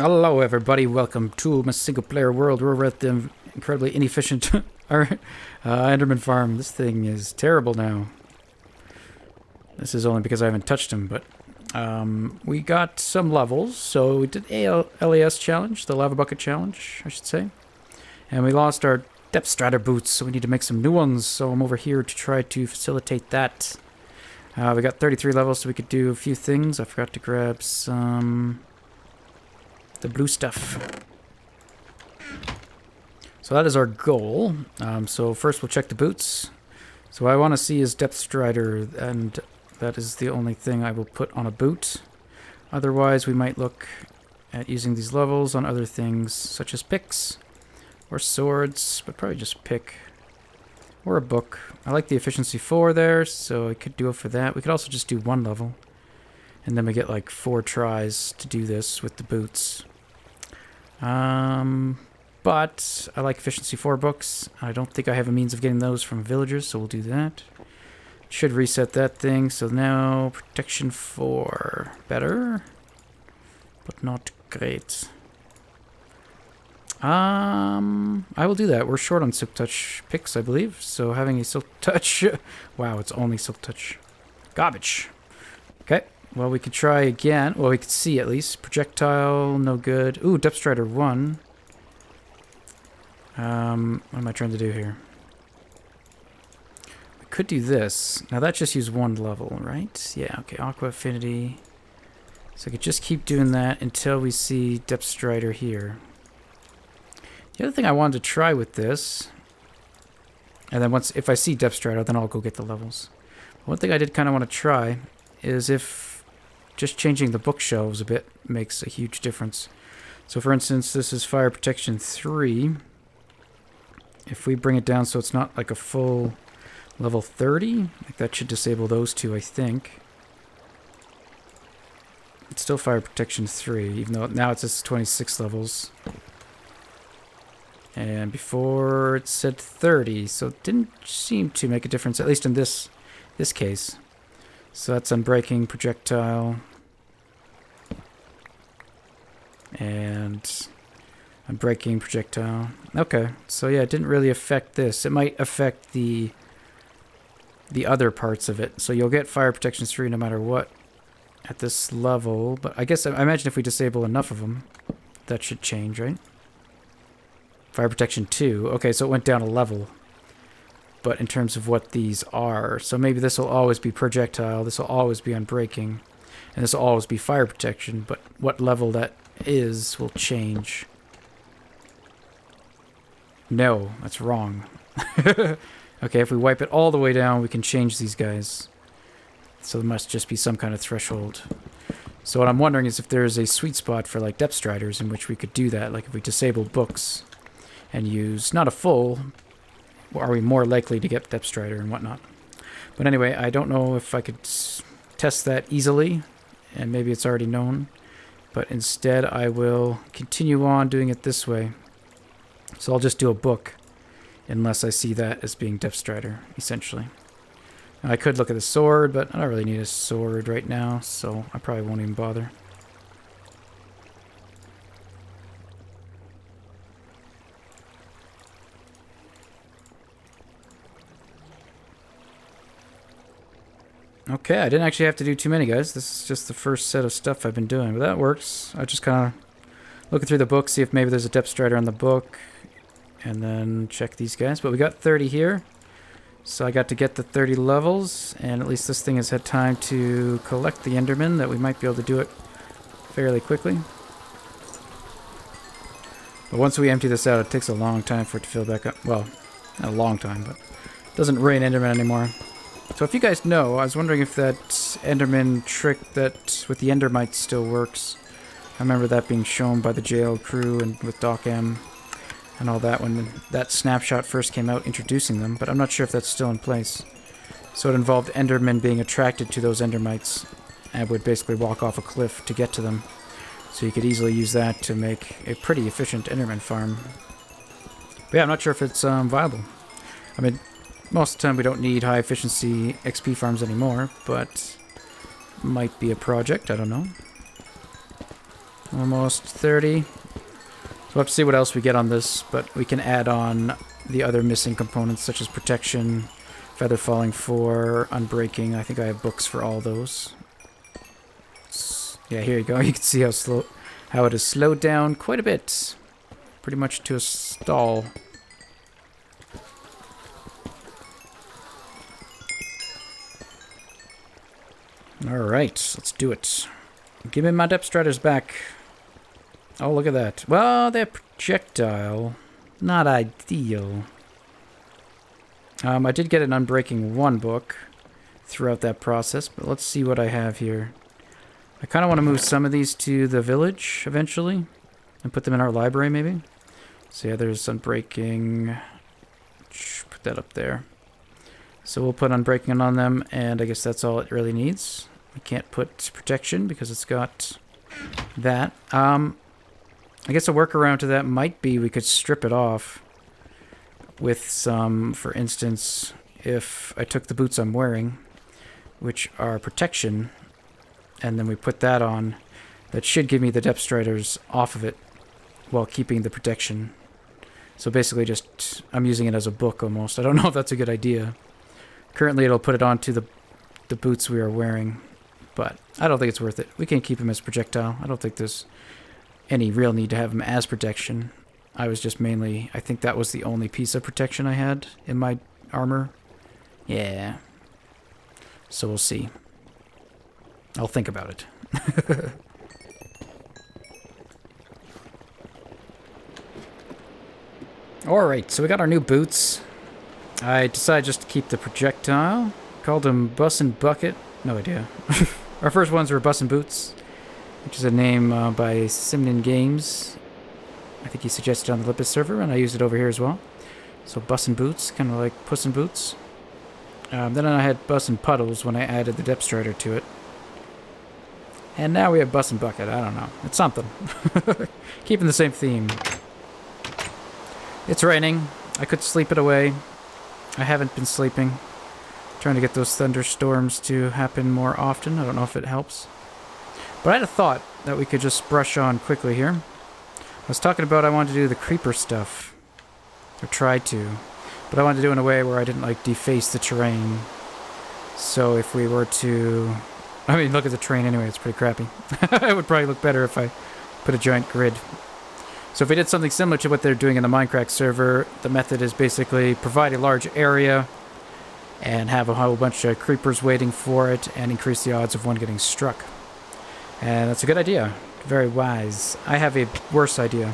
Hello everybody, welcome to my single player world. We're at the incredibly inefficient Enderman farm. This thing is terrible now. This is only because I haven't touched him, but we got some levels. So we did LAS challenge, the lava bucket challenge, I should say. And we lost our depth strider boots, so we need to make some new ones. So I'm over here to try to facilitate that. We got 33 levels, so we could do a few things. I forgot to grab some... the blue stuff. So that is our goal. So first we'll check the boots. So what I want to see is depth strider, and that is the only thing I will put on a boot. Otherwise we might look at using these levels on other things such as picks or swords, but probably just pick or a book. I like the efficiency 4 there, so I could do it for that. We could also just do one level, and then we get like 4 tries to do this with the boots. But I like efficiency 4 books. I don't think I have a means of getting those from villagers, so we'll do that. Should reset that thing, so now protection 4. Better, but not great. I will do that. We're short on silk touch picks, I believe, so having a silk touch... wow, it's only silk touch. Garbage. Okay. Well, we could try again. Well, we could see at least. Projectile, no good. Ooh, Depth Strider 1. What am I trying to do here? We could do this. Now, that just used 1 level, right? Yeah, okay. Aqua Affinity. So we could just keep doing that until we see Depth Strider here. The other thing I wanted to try with this, and then if I see Depth Strider, then I'll go get the levels. One thing I did kind of want to try is if just changing the bookshelves a bit makes a huge difference. So for instance, this is fire protection 3. If we bring it down so it's not like a full level 30, like that should disable those two, I think. It's still fire protection 3, even though now it's just 26 levels. And before it said 30, so it didn't seem to make a difference, at least in this case. So that's unbreaking, projectile, and unbreaking, projectile. Okay, so yeah, it didn't really affect this. It might affect the other parts of it. So you'll get fire protection 3 no matter what at this level. But I guess I imagine if we disable enough of them, that should change, right? Fire protection 2. Okay, so it went down a level. But in terms of what these are, so maybe this will always be projectile, this will always be unbreaking, and this will always be fire protection, but what level that is will change. No, that's wrong. Okay, if we wipe it all the way down, we can change these guys. So there must just be some kind of threshold. So what I'm wondering is if there's a sweet spot for like depth striders in which we could do that, like if we disable books and use not a full... are we more likely to get depth strider and whatnot? But anyway, I don't know if I could test that easily, and maybe it's already known. But instead, I will continue on doing it this way. So I'll just do a book, unless I see that as being depth strider, essentially. Now, I could look at the sword, but I don't really need a sword right now, so I probably won't even bother. Okay, I didn't actually have to do too many, guys. This is just the first set of stuff I've been doing, but that works. I just kind of looking through the book, see if maybe there's a depth strider on the book, and then check these guys. But we got 30 here, so I got to get the 30 levels, and at least this thing has had time to collect the Enderman, that we might be able to do it fairly quickly. But once we empty this out, it takes a long time for it to fill back up. Well, not a long time, but it doesn't rain Enderman anymore. So if you guys know, I was wondering if that Enderman trick that with the Endermites still works. I remember that being shown by the jail crew and with Doc M and all that when that snapshot first came out introducing them, but I'm not sure if that's still in place. So it involved Endermen being attracted to those Endermites and would basically walk off a cliff to get to them. So you could easily use that to make a pretty efficient Enderman farm. But yeah, I'm not sure if it's viable. I mean, most of the time we don't need high efficiency XP farms anymore, but might be a project, I don't know. Almost 30. So we'll have to see what else we get on this, but we can add on the other missing components such as protection, feather falling 4, unbreaking. I think I have books for all those. Yeah, here you go. You can see how it has slowed down quite a bit. Pretty much to a stall. Alright, let's do it. Give me my depth striders back. Oh, look at that. Well, they're projectile. Not ideal. I did get an Unbreaking 1 book throughout that process, but let's see what I have here. I kind of want to move some of these to the village eventually and put them in our library maybe. So yeah, there's Unbreaking. Put that up there. So we'll put Unbreaking on them, and I guess that's all it really needs. We can't put protection because it's got that. I guess a workaround to that might be we could strip it off with some, for instance, if I took the boots I'm wearing, which are protection, and then we put that on, that should give me the depth striders off of it while keeping the protection. So basically just, I'm using it as a book almost. I don't know if that's a good idea. Currently it'll put it onto the boots we are wearing, but I don't think it's worth it. We can keep them as projectile. I don't think there's any real need to have them as protection. I was just mainly, I think that was the only piece of protection I had in my armor. Yeah. So we'll see. I'll think about it. Alright, so we got our new boots. I decided just to keep the projectile. Called them Bus and Bucket. No idea. Our first ones were Bus and Boots, which is a name by Simnin Games. I think he suggested on the Lipus server, and I used it over here as well. So Bus and Boots, kind of like Puss in Boots. Then I had Bus and Puddles when I added the Depth Strider to it. And now we have Bus and Bucket. I don't know. It's something. Keeping the same theme. It's raining. I could sleep it away. I haven't been sleeping. Trying to get those thunderstorms to happen more often. I don't know if it helps. But I had a thought that we could just brush on quickly here. I was talking about I wanted to do the creeper stuff. Or tried to. But I wanted to do it in a way where I didn't like deface the terrain. So if we were to... I mean, look at the terrain anyway, it's pretty crappy. It would probably look better if I put a giant grid. So if we did something similar to what they're doing in the Minecraft server, the method is basically provide a large area and have a whole bunch of creepers waiting for it and increase the odds of one getting struck. And that's a good idea. Very wise. I have a worse idea.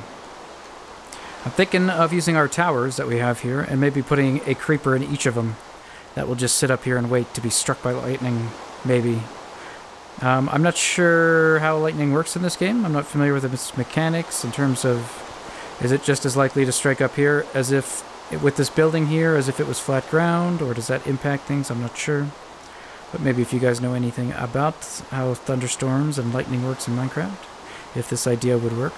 I'm thinking of using our towers that we have here and maybe putting a creeper in each of them that will just sit up here and wait to be struck by lightning, maybe. I'm not sure how lightning works in this game. I'm not familiar with its mechanics in terms of, is it just as likely to strike up here as if, with this building here, as if it was flat ground, or does that impact things? I'm not sure. But maybe if you guys know anything about how thunderstorms and lightning works in Minecraft, if this idea would work.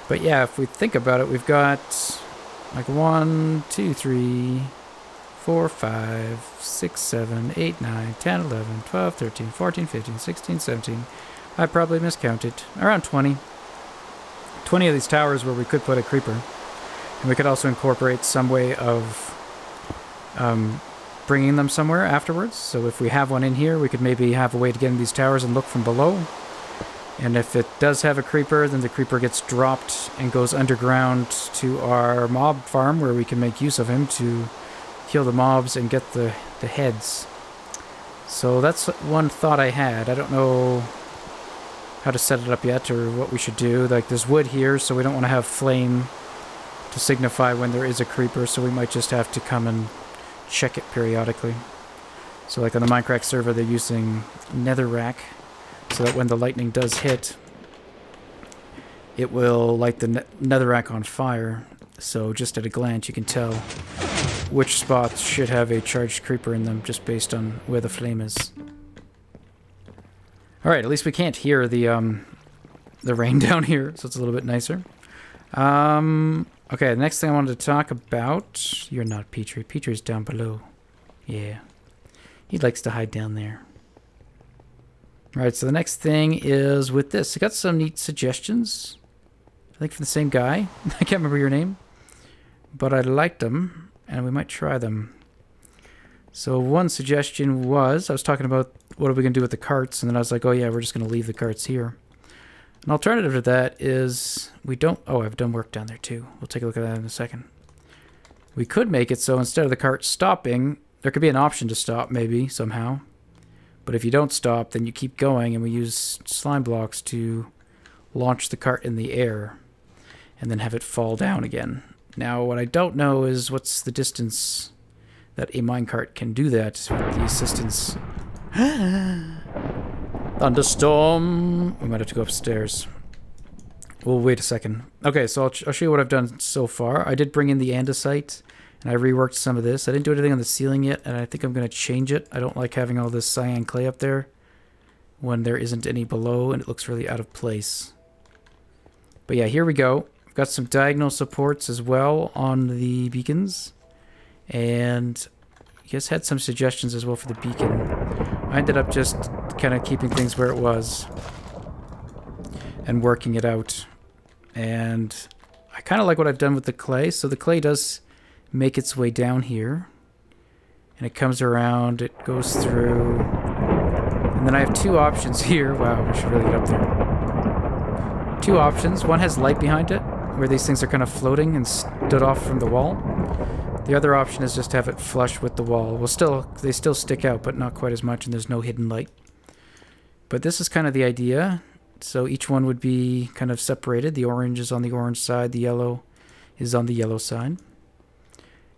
But yeah, if we think about it, we've got like 1, 2, 3, 4, 5, 6, 7, 8, 9, 10, 11, 12, 13, 14, 15, 16, 17. I probably miscounted. Around 20. 20 of these towers where we could put a creeper. And we could also incorporate some way of bringing them somewhere afterwards. So if we have one in here, we could maybe have a way to get in these towers and look from below. And if it does have a creeper, then the creeper gets dropped and goes underground to our mob farm where we can make use of him to kill the mobs and get the heads. So that's one thought I had. I don't know how to set it up yet or what we should do. Like there's wood here, so we don't want to have flame to signify when there is a creeper, so we might just have to come and check it periodically. So like on the Minecraft server, they're using netherrack, so that when the lightning does hit, it will light the netherrack on fire. So just at a glance, you can tell which spots should have a charged creeper in them, just based on where the flame is. Alright, at least we can't hear the rain down here, so it's a little bit nicer. Okay, the next thing I wanted to talk about... You're not Petrie. Petrie's down below. Yeah. He likes to hide down there. Alright, so the next thing is with this. I got some neat suggestions. I think from the same guy. I can't remember your name. But I liked them, and we might try them. So one suggestion was, I was talking about what are we going to do with the carts, and then I was like, oh yeah, we're just going to leave the carts here. An alternative to that is, we don't... Oh, I've done work down there too. We'll take a look at that in a second. We could make it so instead of the cart stopping, there could be an option to stop maybe, somehow. But if you don't stop, then you keep going, and we use slime blocks to launch the cart in the air, and then have it fall down again. Now, what I don't know is what's the distance that a minecart can do that with the assistance. Thunderstorm! We might have to go upstairs. Well, wait a second. Okay, so I'll show you what I've done so far. I did bring in the andesite, and I reworked some of this. I didn't do anything on the ceiling yet, and I think I'm going to change it. I don't like having all this cyan clay up there when there isn't any below, and it looks really out of place. But yeah, here we go. I've got some diagonal supports as well on the beacons. And you guys had some suggestions as well for the beacon. I ended up just kind of keeping things where it was and working it out. And I kind of like what I've done with the clay. So the clay does make its way down here. And it comes around, it goes through. And then I have two options here. Wow, we should really get up there. Two options. One has light behind it, where these things are kind of floating and stood off from the wall. The other option is just to have it flush with the wall. Well, they still stick out, but not quite as much, and there's no hidden light. But this is kind of the idea. So each one would be kind of separated. The orange is on the orange side, the yellow is on the yellow side.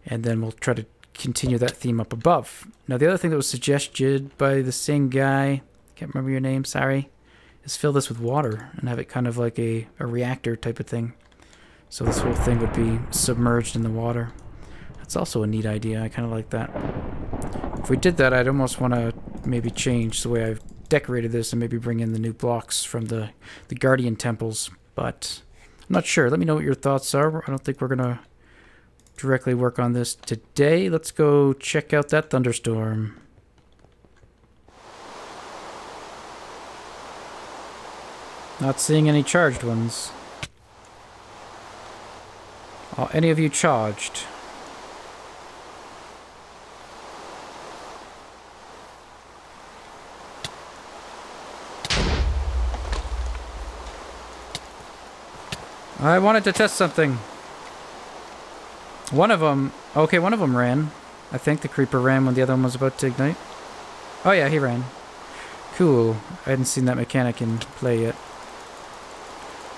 And then we'll try to continue that theme up above. Now, the other thing that was suggested by the same guy, can't remember your name, sorry, is fill this with water and have it kind of like a reactor type of thing. So this whole thing would be submerged in the water. That's also a neat idea. I kind of like that. If we did that, I'd almost want to maybe change the way I've decorated this and maybe bring in the new blocks from the Guardian temples. But I'm not sure. Let me know what your thoughts are. I don't think we're going to directly work on this today. Let's go check out that thunderstorm. Not seeing any charged ones. Are any of you charged? I wanted to test something. One of them... Okay, one of them ran. I think the creeper ran when the other one was about to ignite. Oh yeah, he ran. Cool. I hadn't seen that mechanic in play yet.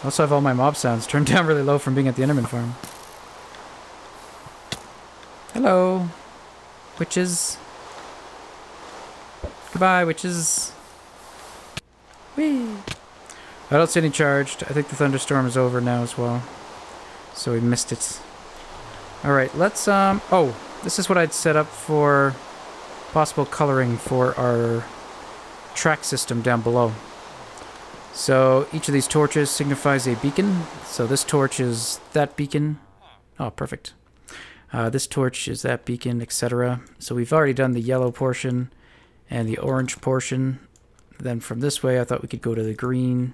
I also have all my mob sounds turned down really low from being at the Enderman farm. Hello. Witches. Goodbye, witches. Whee! I don't see any charged. I think the thunderstorm is over now as well. So we missed it. Alright, let's, oh, this is what I'd set up for possible coloring for our track system down below. So each of these torches signifies a beacon. So this torch is that beacon. Oh, perfect. This torch is that beacon, etc. So we've already done the yellow portion and the orange portion. Then from this way, I thought we could go to the green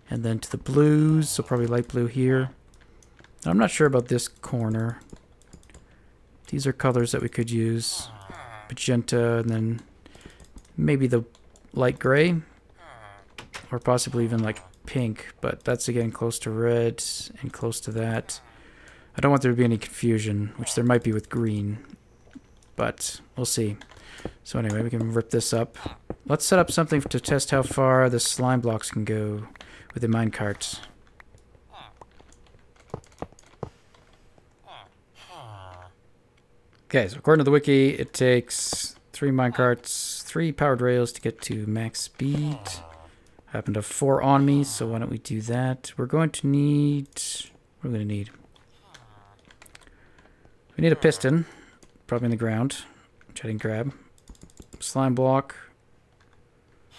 and then to the blues. So probably light blue here. I'm not sure about this corner. These are colors that we could use. Magenta and then maybe the light gray. Or possibly even like pink, but that's again close to red and close to that. I don't want there to be any confusion, which there might be with green, but we'll see. So anyway, we can rip this up. Let's set up something to test how far the slime blocks can go with the minecarts. Okay, so according to the wiki, it takes 3 minecarts, 3 powered rails to get to max speed. I happen to have 4 on me, so why don't we do that? We're going to need... What are we going to need? We need a piston, probably in the ground, which I didn't grab. Slime block.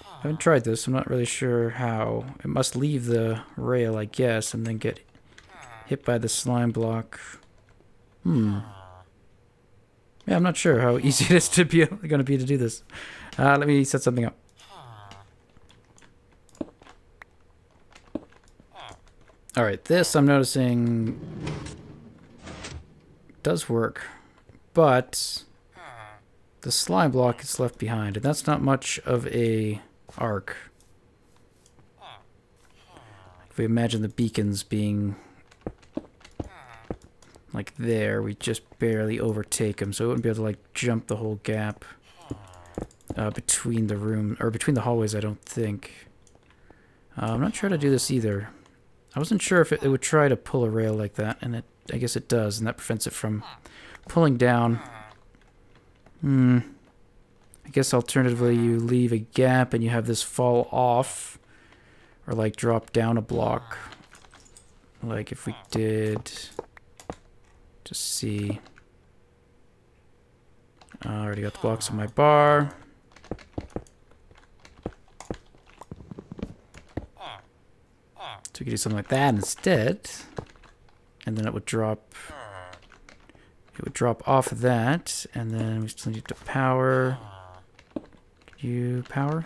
I haven't tried this, I'm not really sure how. It must leave the rail, I guess, and then get hit by the slime block. Yeah, I'm not sure how easy it is to be going to be to do this. Let me set something up. Alright, this I'm noticing does work, but the slime block is left behind, and that's not much of a arc. If we imagine the beacons being like there, we just barely overtake them, so we wouldn't be able to like jump the whole gap between the room, or between the hallways, I don't think. I'm not sure how to do this either. I wasn't sure if it would try to pull a rail like that, and I guess it does, and that prevents it from pulling down. I guess alternatively you leave a gap and you have this fall off, or like drop down a block. Like if we did, just see. I already got the blocks on my bar. So we could do something like that instead, and then it would drop. It would drop off of that, and then we still need to power. You power?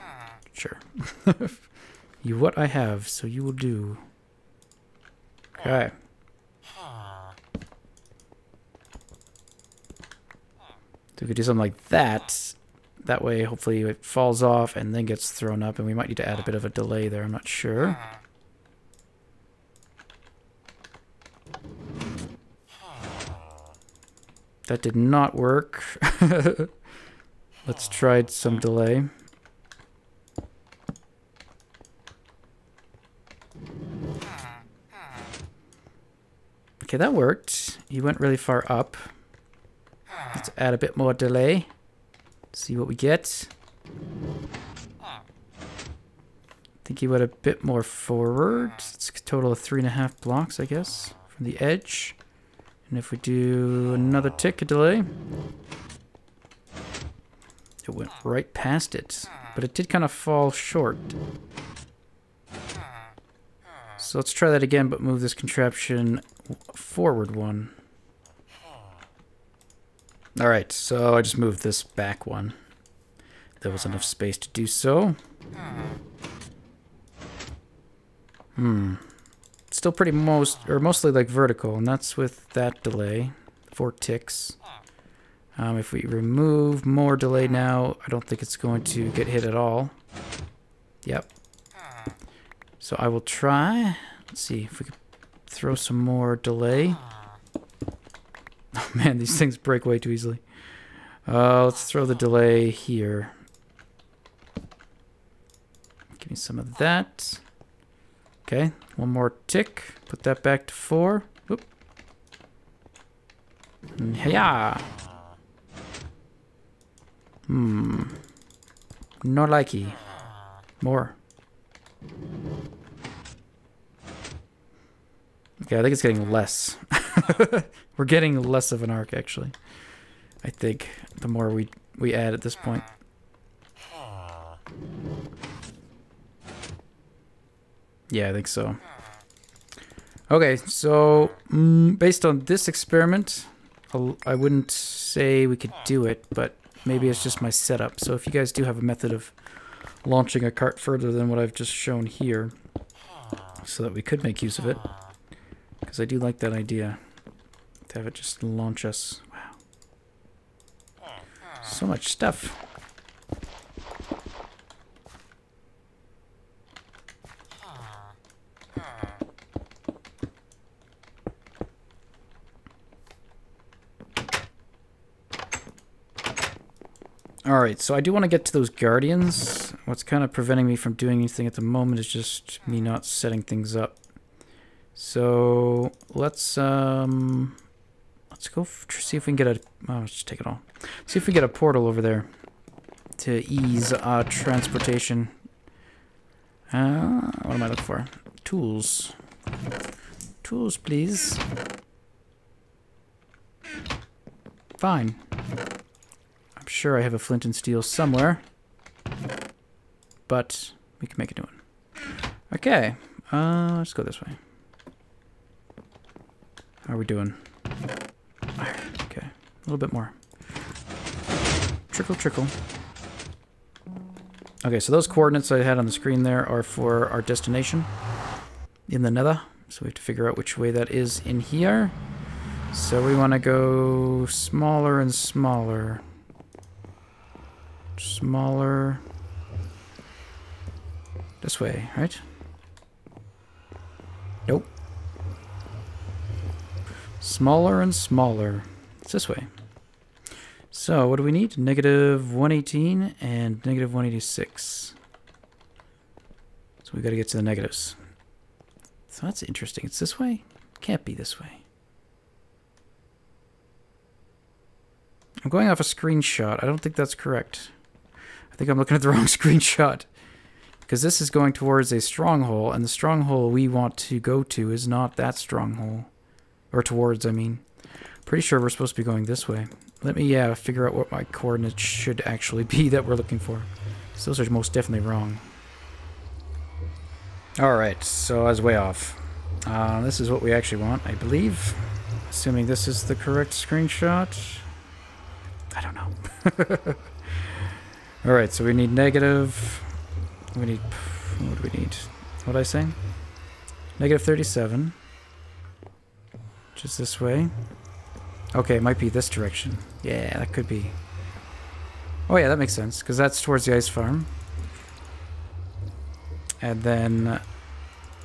Sure. You what I have, so you will do. Okay. So we could do something like that. That way, hopefully, it falls off and then gets thrown up, and we might need to add a bit of a delay there. I'm not sure. That did not work. Let's try some delay. Okay, that worked. He went really far up. Let's add a bit more delay. See what we get. I think he went a bit more forward. It's a total of 3.5 blocks, I guess, from the edge. And if we do another tick of delay, it went right past it. But it did kind of fall short. So let's try that again, but move this contraption forward one. Alright, so I just moved this back one. There was enough space to do so. Still pretty mostly like vertical, and that's with that delay. 4 ticks. If we remove more delay now, I don't think it's going to get hit at all. Yep. So I will try. Let's see if we can throw some more delay. Oh man, these things break way too easily. Let's throw the delay here. Give me some of that. Okay, one more tick. Put that back to 4. Whoop. Yeah. No likey. More. Okay, I think it's getting less. We're getting less of an arc, actually. I think the more we add at this point. Yeah, I think so. Okay, so based on this experiment, I wouldn't say we could do it, but maybe it's just my setup. So if you guys do have a method of launching a cart further than what I've just shown here, so that we could make use of it, because I do like that idea, to have it just launch us. Wow. So much stuff. Alright, so I do want to get to those guardians. What's kind of preventing me from doing anything at the moment is just me not setting things up. So let's go see if we can get a. Oh, let's just take it all. See if we get a portal over there to ease transportation. What am I looking for? Tools. Tools, please. Fine. I'm sure I have a flint and steel somewhere, but we can make a new one. Okay, let's go this way. How are we doing? Okay, a little bit more. Trickle, trickle. Okay, so those coordinates I had on the screen there are for our destination in the Nether. So we have to figure out which way that is in here. So we want to go smaller and smaller. Smaller. This way, right? Nope. Smaller and smaller. It's this way. So what do we need? Negative 118 and negative 186. So we got to get to the negatives. So that's interesting. It's this way? Can't be this way. I'm going off a screenshot. I don't think that's correct. I think I'm looking at the wrong screenshot. Because this is going towards a stronghold, and the stronghold we want to go to is not that stronghold. Or towards, I mean. Pretty sure we're supposed to be going this way. Let me figure out what my coordinates should actually be that we're looking for. So those are most definitely wrong. Alright, so I was way off. This is what we actually want, I believe. Assuming this is the correct screenshot. I don't know. Alright, so we need negative... We need... What do we need? What did I say? Negative 37. Which is this way. Okay, it might be this direction. Yeah, that could be. Oh yeah, that makes sense, because that's towards the ice farm. And then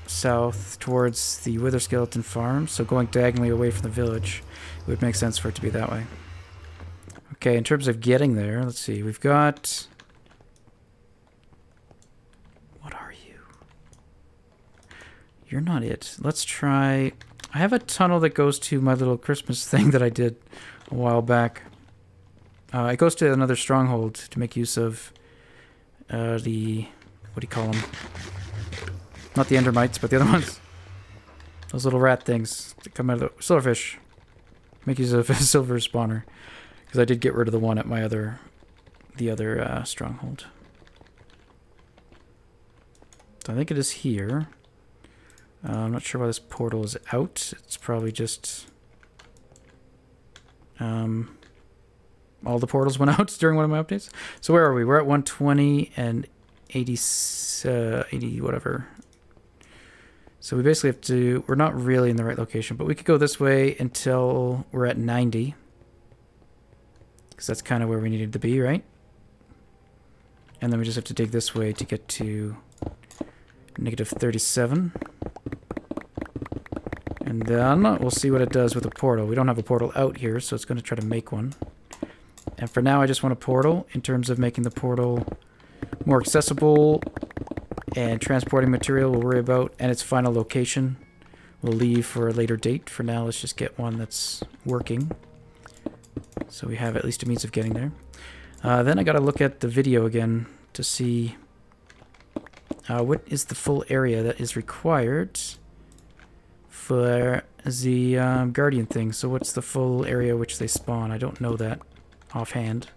south towards the wither skeleton farm. So going diagonally away from the village, it would make sense for it to be that way. Okay, in terms of getting there, let's see. We've got... What are you? You're not it. Let's try... I have a tunnel that goes to my little Christmas thing that I did a while back. It goes to another stronghold to make use of the... What do you call them? Not the endermites, but the other ones. Those little rat things that come out of the... Silverfish. Make use of a silver spawner. Because I did get rid of the one at my other... The other stronghold. So I think it is here. I'm not sure why this portal is out. It's probably just... all the portals went out during one of my updates. So where are we? We're at 120 and 80 whatever. So we basically have to... We're not really in the right location, but we could go this way until we're at 90. Because that's kind of where we needed to be, right? And then we just have to dig this way to get to negative 37. And then we'll see what it does with a portal. We don't have a portal out here, so it's going to try to make one. And for now, I just want a portal in terms of making the portal more accessible and transporting material we'll worry about, and its final location we'll leave for a later date. For now, let's just get one that's working. So we have at least a means of getting there. Then I got to look at the video again to see what is the full area that is required for the guardian thing. So what's the full area which they spawn? I don't know that offhand,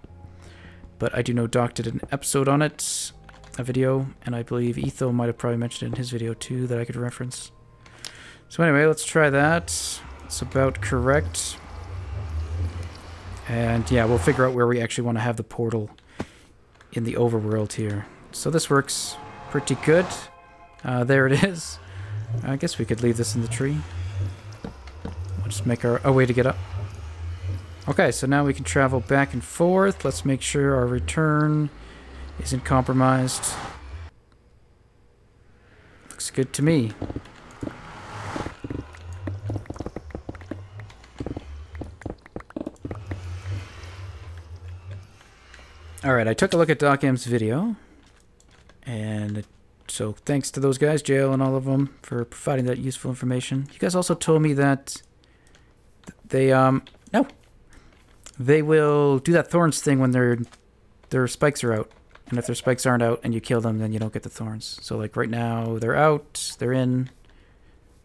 but I do know Doc did an episode on it, a video, and I believe Etho might have probably mentioned it in his video too that I could reference. So anyway, let's try that. It's about correct. And yeah, we'll figure out where we actually want to have the portal in the overworld here. So this works pretty good. There it is. I guess we could leave this in the tree. We'll just make a way to get up. Okay, so now we can travel back and forth. Let's make sure our return isn't compromised. Looks good to me. Alright, I took a look at DocM's video, and so thanks to those guys, JL and all of them, for providing that useful information. You guys also told me that they, they will do that thorns thing when their spikes are out. And if their spikes aren't out and you kill them, then you don't get the thorns. So like right now, they're out, they're in.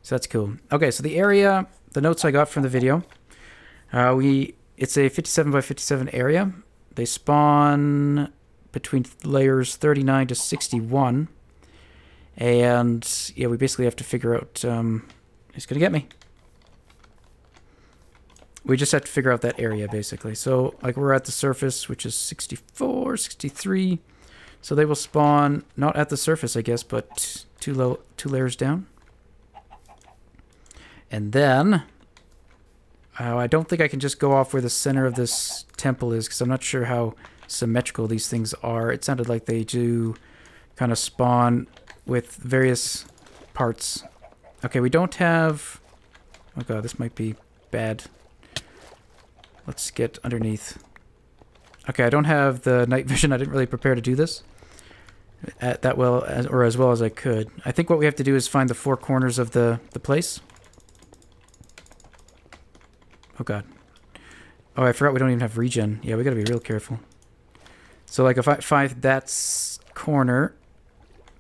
So that's cool. Okay, so the area, the notes I got from the video, it's a 57 by 57 area. They spawn between layers 39 to 61. And yeah, we basically have to figure out, he's gonna get me. We just have to figure out that area basically. So like we're at the surface, which is 64, 63. So they will spawn not at the surface, I guess, but two layers down. And then... I don't think I can just go off where the center of this temple is, because I'm not sure how symmetrical these things are. It sounded like they do kind of spawn with various parts. Okay, we don't have... Oh god, this might be bad. Let's get underneath. Okay, I don't have the night vision. I didn't really prepare to do this that well, or as well as I could. I think what we have to do is find the four corners of the place. Oh god. Oh, I forgot we don't even have regen. Yeah, we gotta be real careful. So, like, if I find that corner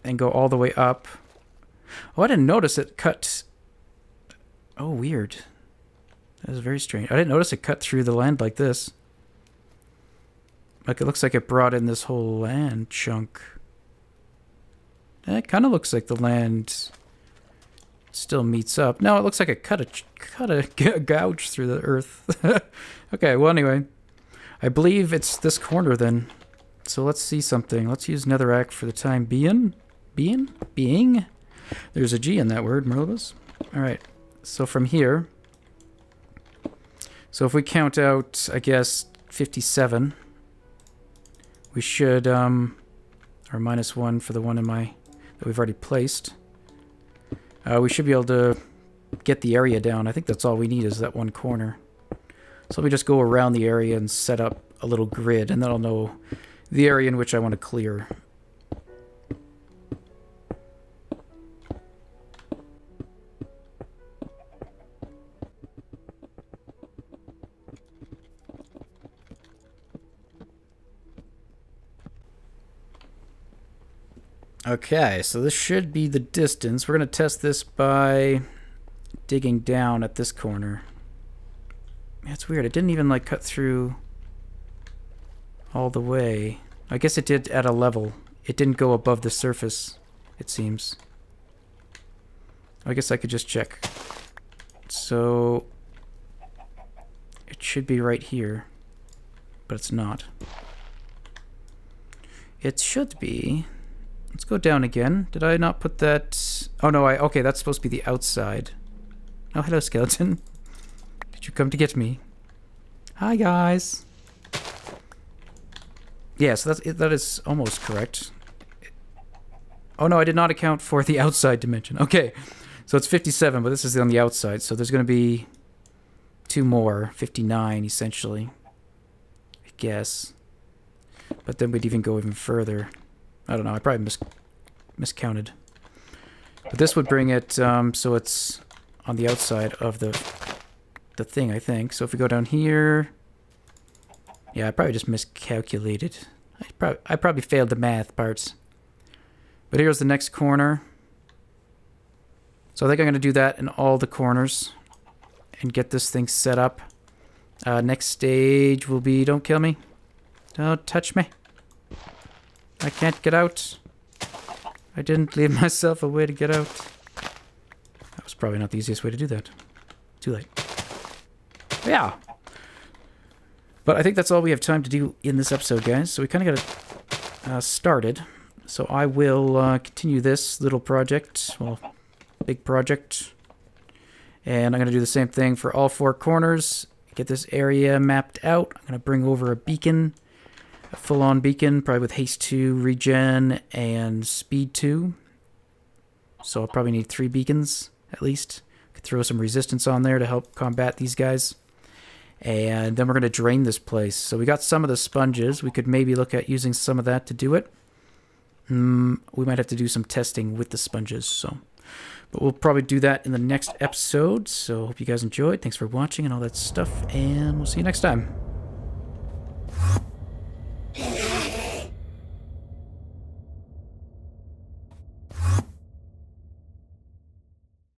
and go all the way up... Oh, I didn't notice it cut... Oh, weird. That was very strange. I didn't notice it cut through the land like this. Like, it looks like it brought in this whole land chunk. It kind of looks like the land still meets up. No, it looks like it cut a gouge through the earth. Okay, well, anyway. I believe it's this corner, then. So let's see something. Let's use netherrack for the time being. Being? There's a G in that word, Morilibus. Alright, so from here... So if we count out, I guess, 57, we should, or -1 for the one in my, that we've already placed. We should be able to get the area down. I think that's all we need is that one corner. So let me just go around the area and set up a little grid, and then I'll know the area in which I want to clear. Okay, so this should be the distance. We're going to test this by digging down at this corner. That's weird. It didn't even, like, cut through all the way. I guess it did at a level. It didn't go above the surface, it seems. I guess I could just check. So it should be right here, but it's not. It should be... Let's go down again. Did I not put that... Oh, no, okay, that's supposed to be the outside. Oh, hello, skeleton. Did you come to get me? Hi, guys. Yeah, so that is almost correct. Oh, no, I did not account for the outside dimension. Okay, so it's 57, but this is on the outside, so there's going to be 2 more. 59, essentially. I guess. But then we'd even go even further. I don't know, I probably miscounted. But this would bring it, so it's on the outside of the thing, I think. So if we go down here... Yeah, I probably just miscalculated. I probably failed the math parts. But here's the next corner. So I think I'm going to do that in all the corners. And get this thing set up. Next stage will be... Don't kill me. Don't touch me. I can't get out. I didn't leave myself a way to get out. That was probably not the easiest way to do that. Too late. But yeah. But I think that's all we have time to do in this episode, guys. So we kind of got it started. So I will continue this little project. Well, big project. And I'm going to do the same thing for all 4 corners. Get this area mapped out. I'm going to bring over a beacon. A full-on beacon, probably with haste 2, regen, and speed 2. So I'll probably need 3 beacons, at least. Could throw some resistance on there to help combat these guys. And then we're going to drain this place. So we got some of the sponges. We could maybe look at using some of that to do it. We might have to do some testing with the sponges. So, but we'll probably do that in the next episode. So hope you guys enjoyed. Thanks for watching and all that stuff. And we'll see you next time.